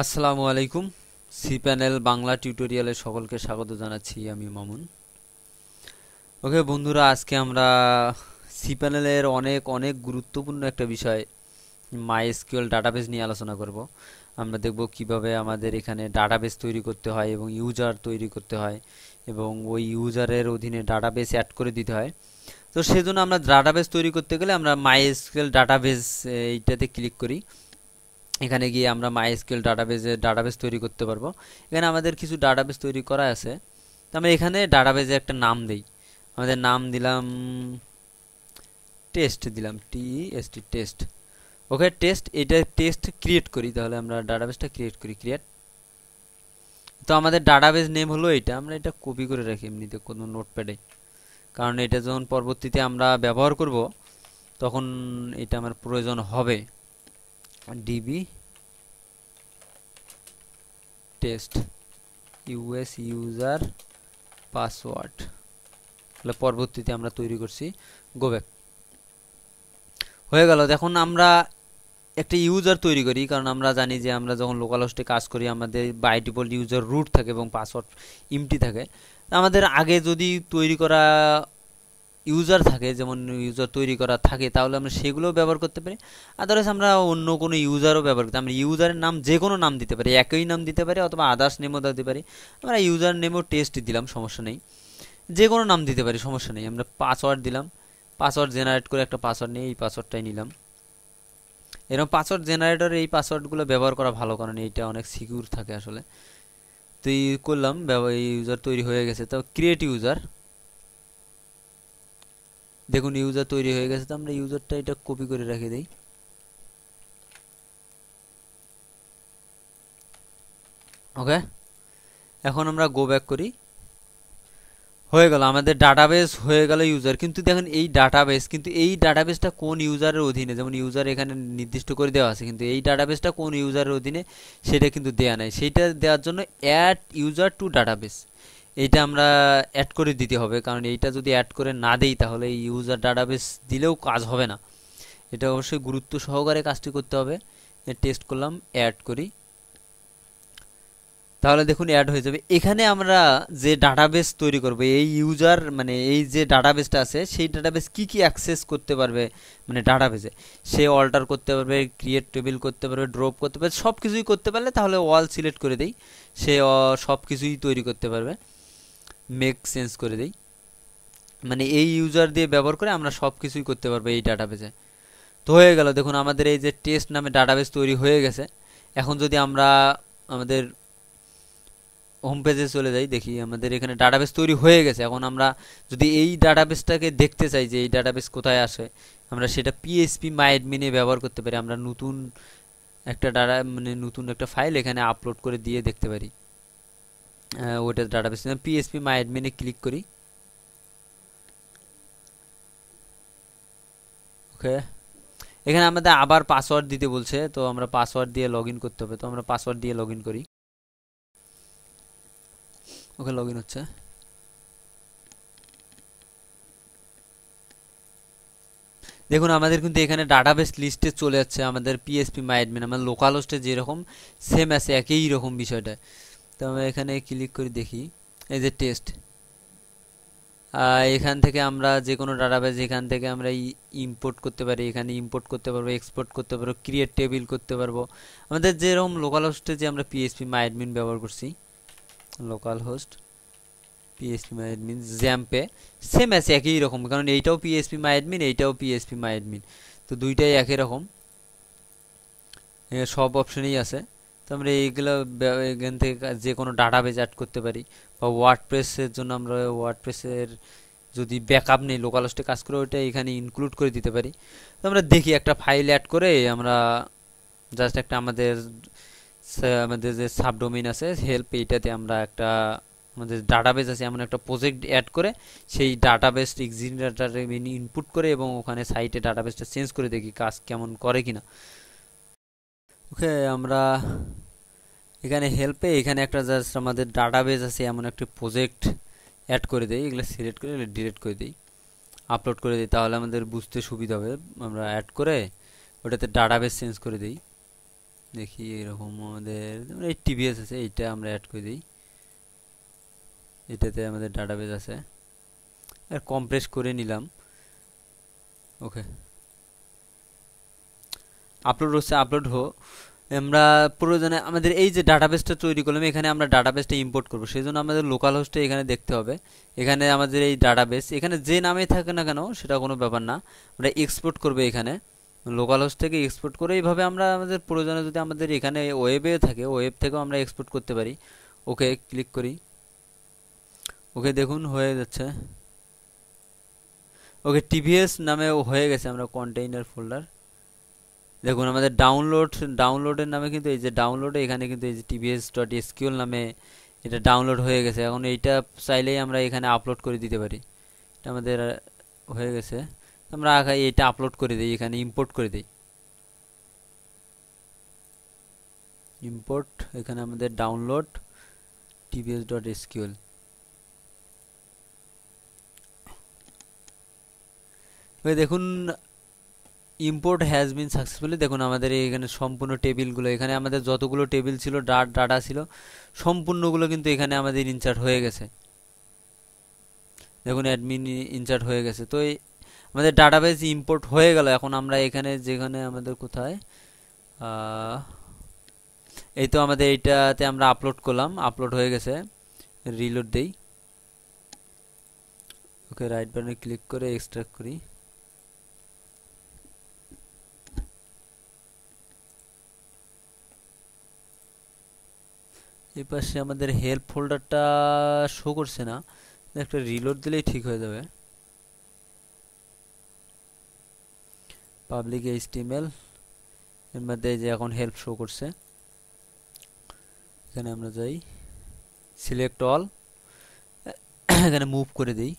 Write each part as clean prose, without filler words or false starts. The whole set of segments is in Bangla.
আসসালামু আলাইকুম। সি প্যানেল বাংলা টিউটোরিয়ালে সকলকে স্বাগত জানাচ্ছি, আমি মামুন। ওকে বন্ধুরা, আজকে আমরা সি প্যানেলের অনেক অনেক গুরুত্বপূর্ণ একটা বিষয় মাইএসকিউএল ডাটাবেস নিয়ে আলোচনা করব। আমরা দেখব কিভাবে আমাদের এখানে ডাটাবেস তৈরি করতে হয় এবং ইউজার তৈরি করতে হয় এবং ওই ইউজারের অধীনে ডাটাবেস অ্যাড করে দিতে হয়। তো সেজন্য আমরা ডাটাবেস তৈরি করতে গেলে আমরা মাইএসকিউএল ডাটাবেস এইটাতে ক্লিক করি। এখানে গিয়ে আমরা মাইএসকিউএল ডাটাবেস তৈরি করতে পারবো। এখানে আমাদের কিছু ডাটাবেস তৈরি করা আছে। তো আমরা এখানে ডাটাবেসে একটা নাম দেই। আমাদের নাম দিলাম টেস্ট, দিলাম টিএসটি, টেস্ট। ওকে, টেস্ট, এটা টেস্ট ক্রিয়েট করি। তাহলে আমরা ডাটাবেসটা ক্রিয়েট করি, ক্রিয়েট। তো আমাদের ডাটাবেস নেম হলো এটা। আমরা এটা কপি করে রাখি এমনিতে কোনো নোটপ্যাডে, কারণ এটা যখন পরবর্তীতে আমরা ব্যবহার করব তখন এটা আমার প্রয়োজন হবে। DB test US user password, তাহলে পরবর্তীতে আমরা তৈরি করছি। গো ব্যাক, হয়ে গেল। এখন আমরা একটা ইউজার তৈরি করি, কারণ আমরা জানি যে আমরা যখন লোকাল হোস্টে কাজ করি আমাদের বাই ডিফল্ট ইউজার রুট থাকে এবং পাসওয়ার্ড এমটি থাকে। আমাদের আগে যদি তৈরি করা ইউজার থাকে, যেমন ইউজার তৈরি করা থাকে, তাহলে আমরা সেগুলোও ব্যবহার করতে পারি। আদারওয়াইজ আমরা অন্য কোনো ইউজারও ব্যবহার করতে, আমরা ইউজারের নাম যে কোনো নাম দিতে পারি, একই নাম দিতে পারি অথবা আদার্স নেমও দিতে পারি। আমরা ইউজার নেমও টেস্ট দিলাম, সমস্যা নেই। যে কোনো নাম দিতে পারি, সমস্যা নেই। আমরা পাসওয়ার্ড দিলাম, পাসওয়ার্ড জেনারেট করে একটা পাসওয়ার্ড নিয়ে এই পাসওয়ার্ডটাই নিলাম। এরকম পাসওয়ার্ড জেনারেটরে এই পাসওয়ার্ডগুলো ব্যবহার করা ভালো, কারণ এইটা অনেক সিকিউর থাকে আসলে। তো এই করলাম, এই ইউজার তৈরি হয়ে গেছে। তো ক্রিয়েট ইউজার, দেখুন ইউজার তৈরি হয়ে গেছে। তো আমরা ইউজারটা এটা কপি করে রেখে দিই। ওকে, এখন আমরা গো ব্যাক করি। হয়ে গেল, আমাদের ডাটাবেস হয়ে গেল ইউজার। কিন্তু দেখেন এই ডাটাবেসটা কোন ইউজারের অধীনে, যেমন ইউজার এখানে নির্দিষ্ট করে দেওয়া আছে, কিন্তু এই ডাটাবেসটা কোন ইউজারের অধীনে সেটা কিন্তু দেয়া নাই। সেইটা দেওয়ার জন্য অ্যাড ইউজার টু ডাটাবেস, এইটা আমরা অ্যাড করে দিতে হবে। কারণ এইটা যদি অ্যাড করে না দেই তাহলে এই ইউজার ডাটাবেস দিলেও কাজ হবে না। এটা অবশ্যই গুরুত্ব সহকারে কাজটি করতে হবে। টেস্ট করলাম, অ্যাড করি, তাহলে দেখুন অ্যাড হয়ে যাবে। এখানে আমরা যে ডাটাবেস তৈরি করব, এই ইউজার মানে এই যে ডাটাবেসটা আছে সেই ডাটাবেস কি কি অ্যাক্সেস করতে পারবে, মানে ডাটাবেসে সে অল্টার করতে পারবে, ক্রিয়েট টেবিল করতে পারবে, ড্রপ করতে পারবে, সব কিছুই করতে পারলে তাহলে অল সিলেক্ট করে দেই, সে সব কিছুই তৈরি করতে পারবে। মেক চেঞ্জ করে দেই, মানে এই ইউজার দিয়ে ব্যবহার করে আমরা সব কিছুই করতে পারবো এই ডাটাবেসে। তো হয়ে গেল, দেখুন আমাদের এই যে টেস্ট নামে ডাটাবেস তৈরি হয়ে গেছে। এখন যদি আমরা আমাদের হোম পেজে চলে যাই, দেখি আমাদের এখানে ডাটাবেস তৈরি হয়ে গেছে। এখন আমরা যদি এই ডাটাবেসটাকে দেখতে চাই যে এই ডাটাবেস কোথায় আসে, আমরা সেটা পিএইচপি মাই অ্যাডমিনে ব্যবহার করতে পারি। আমরা নতুন একটা নতুন একটা ফাইল এখানে আপলোড করে দিয়ে দেখতে পারি। ওটা ডাটাবেস পিএইচপি মাই অ্যাডমিনে ক্লিক করি। ওকে, এখানে আমাদের আবার পাসওয়ার্ড দিতে বলছে, তো আমরা পাসওয়ার্ড দিয়ে লগ ইন করতে হবে। তো আমরা পাসওয়ার্ড দিয়ে লগ ইন করি। ওকে, লগ ইন হচ্ছে। দেখুন আমাদের কিন্তু এখানে ডাটাবেস লিস্টে চলে যাচ্ছে আমাদের পিএইচপি মাই অ্যাডমিন, আমার লোকাল হোস্টে যেরকম সেম আছে একই রকম বিষয়টা। তো আমরা এখানে ক্লিক করে দেখি, এই যে টেস্ট, এখান থেকে আমরা যে কোনো ডাটাবেস এখান থেকে আমরা ইম্পোর্ট করতে পারি, এখানে ইম্পোর্ট করতে পারবো, এক্সপোর্ট করতে পারবো, ক্রিয়েট টেবিল করতে পারবো। আমাদের যেরকম লোকাল হোস্টে যে আমরা পিএইচপি মাই অ্যাডমিন ব্যবহার করছি, local host PHP my admin জ্যাম্পে সেম আছে একই রকম, কারণ এইটাও পিএইচপি মাই অ্যাডমিন, এইটাও পিএইচপি মাই অ্যাডমিন, তো দুইটাই একই রকম, সব অপশনেই আছে। তো আমরা এইগুলো এখান থেকে যে কোনো ডাটাবেস অ্যাড করতে পারি, বা ওয়ার্ডপ্রেসের জন্য আমরা ওয়ার্ডপ্রেসের যদি ব্যাকআপ নেই লোকাল হোস্টে কাজ করে ওইটা এখানে ইনক্লুড করে দিতে পারি। তো আমরা দেখি একটা ফাইল অ্যাড করে আমরা জাস্ট একটা আমাদের আমাদের যে সাবডোমেইন আছে হেল্প, এইটাতে আমরা একটা আমাদের ডাটাবেস আছে এমন একটা প্রজেক্ট অ্যাড করে সেই ডাটাবেস এক্সিস্টিং ডাটা ইনপুট করে এবং ওখানে সাইটে ডাটাবেসটা চেঞ্জ করে দেখি কাজ কেমন করে কিনা। ওকে, আমরা এখানে হেল্পে এখানে একটা জাস্ট আমাদের ডাটাবেস আছে এমন একটা প্রজেক্ট অ্যাড করে দেই, এগুলো সিলেক্ট করে ডিলিট করে দিই, আপলোড করে দিই, তাহলে আমাদের বুঝতে সুবিধা হবে। আমরা অ্যাড করে ওটাতে ডাটাবেস চেঞ্জ করে দিই। দেখি এরকম আমাদের এই টিভিএস আছে, এইটা আমরা অ্যাড করে দিই। এটাতে আমাদের ডাটাবেস আছে, আর কম্প্রেস করে নিলাম। ওকে, আপলোড হচ্ছে, আপলোড আমরা প্রয়োজনে আমাদের এই যে ডাটাবেসটা তৈরি করলাম, এখানে আমরা ডাটাবেসটা ইম্পোর্ট করব, সেই জন্য আমাদের লোকাল হোস্টে এখানে দেখতে হবে। এখানে আমাদের এই ডাটাবেস এখানে যে নামে থাকে না কেন সেটা কোনো ব্যাপার না, আমরা এক্সপোর্ট করবো এখানে লোকাল হোস্ট থেকে এক্সপোর্ট করে। এইভাবে আমরা আমাদের প্রয়োজনে যদি আমাদের এখানে ওয়েবে থাকে, ওয়েব থেকেও আমরা এক্সপোর্ট করতে পারি। ওকে ক্লিক করি। ওকে দেখুন হয়ে যাচ্ছে। ওকে টিভিএস নামে হয়ে গেছে, আমরা কন্টেইনার ফোল্ডার দেখুন আমাদের ডাউনলোডের নামে কিন্তু এই যে ডাউনলোডে এখানে কিন্তু এই যে tvs.sql নামে এটা ডাউনলোড হয়ে গেছে। এখন এইটা চাইলেই আমরা এখানে আপলোড করে দিতে পারি। এটা আমাদের হয়ে গেছে, আমরা এটা আপলোড করে দিই, এখানে ইম্পোর্ট করে দিই। ইম্পোর্ট, এখানে আমাদের ডাউনলোড tvs.sql। দেখুন ইম্পোর্ট হ্যাজ বিন সাকসেসফুলি। দেখুন আমাদের এখানে সম্পূর্ণ টেবিলগুলো, এখানে আমাদের যতগুলো টেবিল ছিল, ডাটা ছিল, সম্পূর্ণগুলো কিন্তু এখানে আমাদের ইনসার্ট হয়ে গেছে। দেখুন অ্যাডমিন ইনসার্ট হয়ে গেছে। তো আমাদের ডাটাবেস ইম্পোর্ট হয়ে গেল। এখন আমরা এখানে যেখানে আমাদের কোথায় এই তো আমাদের এইটাতে আমরা আপলোড করলাম, আপলোড হয়ে গেছে। রিলোড দেই। ওকে রাইট বাটনে ক্লিক করে এক্সট্রাক্ট করি। এই পাশে আমাদের হেল্প ফোল্ডারটা শো করছে না, একটা রিলোড দিলেই ঠিক হয়ে যাবে। পাবলিক HTML এর মধ্যে যে এখন হেল্প শো করছে, এখানে আমরা যাই, সিলেক্ট অল, এখানে মুভ করে দিই,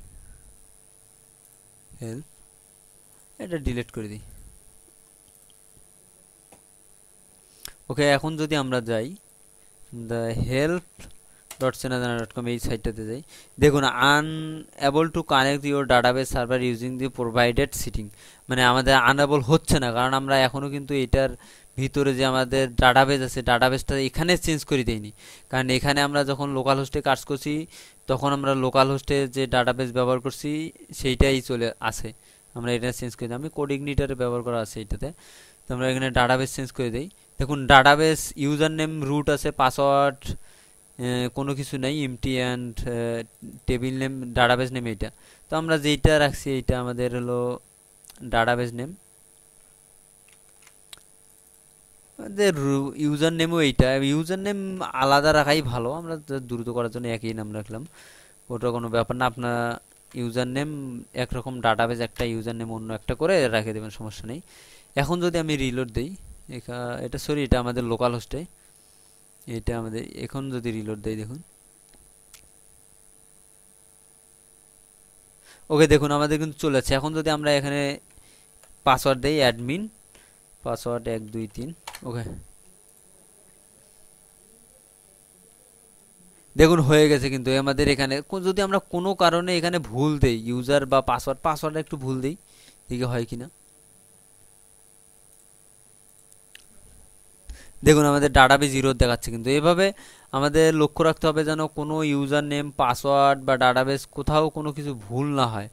হেল্প এটা ডিলিট করে দিই। ওকে এখন যদি আমরা যাই the help.senadana.com এই সাইটটাতে যাই, দেখুন unable to connect your database server using the provided setting, মানে আমাদের আনএবল হচ্ছে না, কারণ আমরা এখনও কিন্তু এটার ভিতরে যে আমাদের ডাটাবেস আছে ডাটাবেসটা এখানে চেঞ্জ করে দিইনি। কারণ এখানে আমরা যখন লোকাল হোস্টে কাজ করছি তখন আমরা লোকাল হোস্টে যে ডাটাবেস ব্যবহার করছি সেইটাই চলে আসে, আমরা এটা চেঞ্জ করে দিই। আমি কোড ইগনিটরে ব্যবহার করা আছে এটাতে, তো আমরা এখানে ডাটাবেস চেঞ্জ করে দিই। দেখুন ডাটাবেস ইউজার নেম রুট আছে, পাসওয়ার্ড কোনো কিছু নেই, MT and table name database name এইটা। তো আমরা যেইটা রাখছি এইটা আমাদের হলো ডাটাবেস নেম। আমাদের ইউজার নেমও এইটা, ইউজার নেম আলাদা রাখাই ভালো, আমরা দ্রুত করার জন্য একই নাম রাখলাম, ওটা কোনো ব্যাপার না। আপনার ইউজার নেম একরকম, ডাটাবেস একটা, ইউজার নেম অন্য একটা করে রেখে দেবেন, সমস্যা নেই। এখন যদি আমি রিলোড দিই, এটা সরি এটা আমাদের লোকাল হোস্টে, এটা আমাদের এখন যদি রিলোড দেই দেখুন, ওকে দেখুন আমাদের কিন্তু চলে যাচ্ছে। এখন যদি আমরা এখানে পাসওয়ার্ড দেই, অ্যাডমিন পাসওয়ার্ড 123, ওকে দেখুন হয়ে গেছে। কিন্তু আমাদের এখানে যদি আমরা কোনো কারণে এখানে ভুল দেই, ইউজার বা পাসওয়ার্ড একটু ভুল দেই, দেখি হয় কিনা। দেখুন আমাদের ডাটাবেস জিরো দেখাচ্ছে। কিন্তু এভাবে আমাদের লক্ষ্য রাখতে হবে যেন কোনো ইউজার নেম, পাসওয়ার্ড বা ডাটাবেস কোথাও কোনো কিছু ভুল না হয়।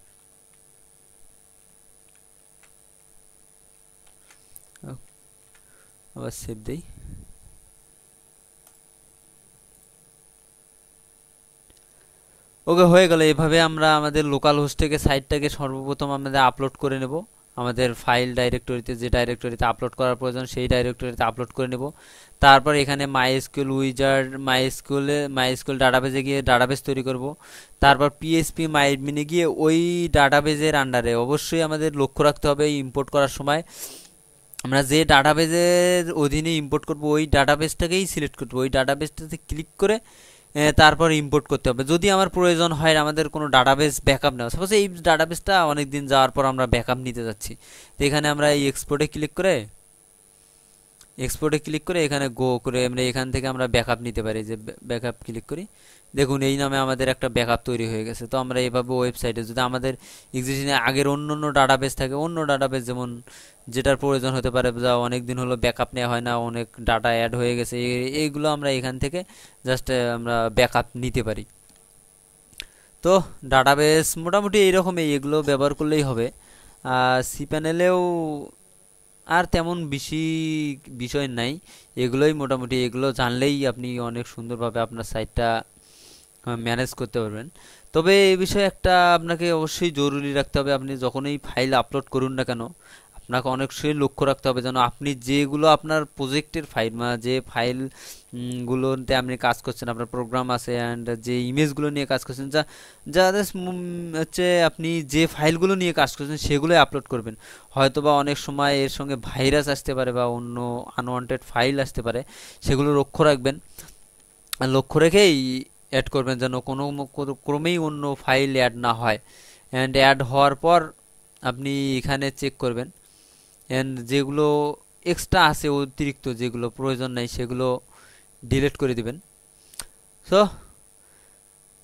আবার সেভ দেই। ওকে হয়ে গেল। এভাবে আমরা আমাদের লোকাল হোস্ট থেকে সাইটটাকে সর্বপ্রথম আমাদের আপলোড করে নেব, আমাদের ফাইল ডাইরেক্টরিতে, যে ডাইরেক্টরিতে আপলোড করার প্রয়োজন সেই ডাইরেক্টরিতে আপলোড করে নেব। তারপর এখানে মাইএসকিউএল উইজার্ড, মাইএসকিউএল ডাটাবেসে গিয়ে ডাটাবেস তৈরি করব। তারপর পিএইচপি মাইডমিনে গিয়ে ওই ডাটাবেসের আন্ডারে অবশ্যই আমাদের লক্ষ্য রাখতে হবে ইম্পোর্ট করার সময় আমরা যে ডাটাবেসের অধীনে ইম্পোর্ট করব ওই ডাটাবেসটাকেই সিলেক্ট করব, ওই ডাটাবেসটাতে ক্লিক করে তারপর ইম্পোর্ট করতে হবে। যদি আমার প্রয়োজন হয় আমাদের কোনো ডাটাবেস ব্যাকআপ নেওয়া, সাপোজ এই ডাটাবেসটা অনেক দিন যাওয়ার পর আমরা ব্যাকআপ নিতে যাচ্ছি, তো এখানে আমরা এই এক্সপোর্টে ক্লিক করে এক্সপোর্টে ক্লিক করে এখানে গো করে আমরা এখান থেকে আমরা ব্যাকআপ নিতে পারি, যে ব্যাকআপ ক্লিক করি, দেখুন এই নামে আমাদের একটা ব্যাকআপ তৈরি হয়ে গেছে। তো আমরা এইভাবে ওয়েবসাইটে যদি আমাদের এক্সিস্টিং আগের অন্য অন্য ডাটাবেস থাকে, অন্য ডাটাবেস যেমন যেটার প্রয়োজন হতে পারে, যা অনেক দিন হলো ব্যাকআপ নেওয়া হয় না, অনেক ডাটা অ্যাড হয়ে গেছে, এইগুলো আমরা এখান থেকে জাস্ট আমরা ব্যাকআপ নিতে পারি। তো ডাটাবেস মোটামুটি এইরকমই, এগুলো ব্যবহার করলেই হবে। cPanel-এও আর তেমন বেশি বিষয় নাই, এগুলোই মোটামুটি, এগুলো জানলেই আপনি অনেক সুন্দরভাবে আপনার সাইটটা ম্যানেজ করতে পারবেন। তবে এই বিষয়ে একটা আপনাকে অবশ্যই জরুরি রাখতে হবে, আপনি যখনই ফাইল আপলোড করুন না কেন, আপনাকে অনেকটাই লক্ষ্য রাখতে হবে যেন আপনি যেগুলো আপনার প্রজেক্টের ফাইল, যে ফাইল গুলোতে আপনি কাজ করছেন, আপনার প্রোগ্রাম আছে অ্যান্ড যে ইমেজগুলো নিয়ে কাজ করছেন, যাদের হচ্ছে আপনি যে ফাইলগুলো নিয়ে কাজ করছেন সেগুলোই আপলোড করবেন। হয়তোবা অনেক সময় এর সঙ্গে ভাইরাস আসতে পারে বা অন্য আনওয়ান্টেড ফাইল আসতে পারে, সেগুলো লক্ষ্য রাখবেন। আর লক্ষ্য রেখেই অ্যাড করবেন যেন কোনো ক্রমেই অন্য ফাইল অ্যাড না হয়। অ্যান্ড অ্যাড হওয়ার পর আপনি এখানে চেক করবেন, অ্যান্ড যেগুলো এক্সট্রা আছে, অতিরিক্ত যেগুলো প্রয়োজন নাই, সেগুলো ডিলিট করে দিবেন। সো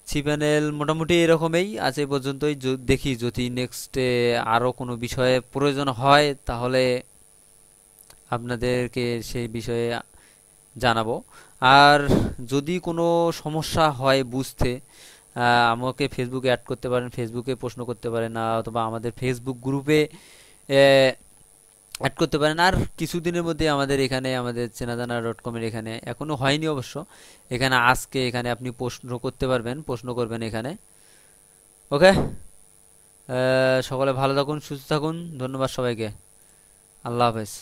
cPanel মোটামুটি এরকমই আজ এই পর্যন্তই। দেখি যদি নেক্সটে আরও কোনো বিষয়ে প্রয়োজন হয় তাহলে আপনাদেরকে সেই বিষয়ে জানাবো। আর যদি কোনো সমস্যা হয় বুঝতে, আমাকে ফেসবুকে অ্যাড করতে পারেন, ফেসবুকে প্রশ্ন করতে পারেন, অথবা আমাদের ফেসবুক গ্রুপে অ্যাড করতে পারেন। আর কিছুদিনের মধ্যে আমাদের এখানে আমাদের চেনাজানা.com-এর এখানে, এখনো হয়নি অবশ্য, এখানে আজকে এখানে আপনি প্রশ্ন করতে পারবেন, প্রশ্ন করবেন এখানে। ওকে, সকলে ভালো থাকুন, সুস্থ থাকুন, ধন্যবাদ সবাইকে, আল্লাহ হাফেজ।